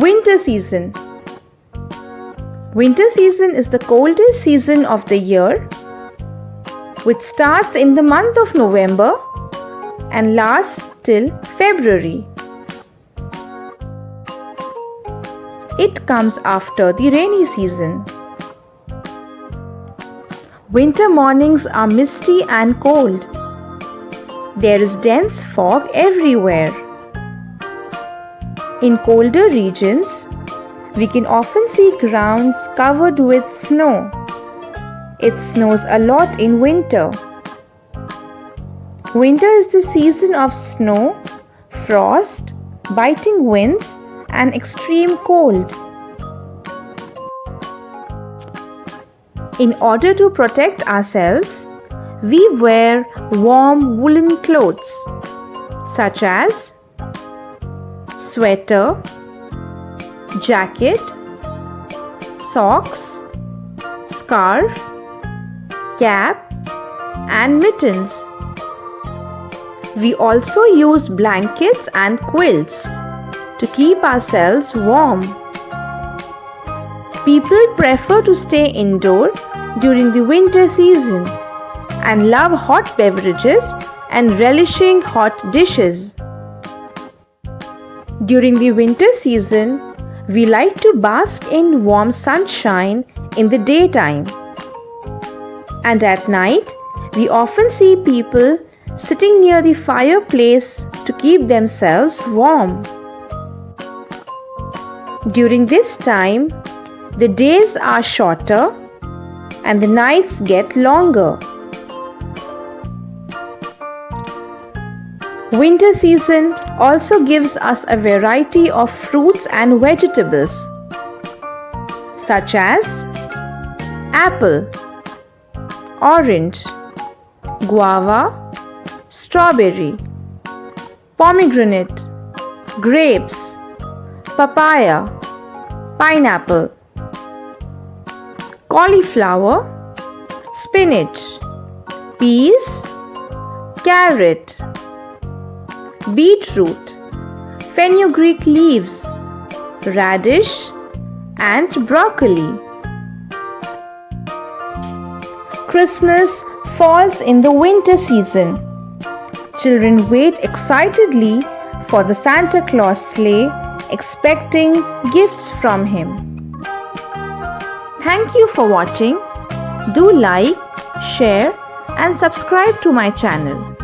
Winter season. Winter season is the coldest season of the year, which starts in the month of November and lasts till February. It comes after the rainy season. Winter mornings are misty and cold. There is dense fog everywhere. In colder regions, we can often see grounds covered with snow. It snows a lot in winter. Winter is the season of snow, frost, biting winds, and extreme cold. In order to protect ourselves, we wear warm woolen clothes such as sweater, jacket, socks, scarf, cap, and mittens. We also use blankets and quilts to keep ourselves warm. People prefer to stay indoor during the winter season and love hot beverages and relishing hot dishes. During the winter season, we like to bask in warm sunshine in the daytime. And at night, we often see people sitting near the fireplace to keep themselves warm. During this time, the days are shorter and the nights get longer. Winter season also gives us a variety of fruits and vegetables such as apple, orange, guava, strawberry, pomegranate, grapes, papaya, pineapple, cauliflower, spinach, peas, carrot, beetroot, fenugreek leaves, radish, and broccoli. Christmas falls in the winter season. Children wait excitedly for the Santa Claus sleigh, expecting gifts from him. Thank you for watching. Do like, share, and subscribe to my channel.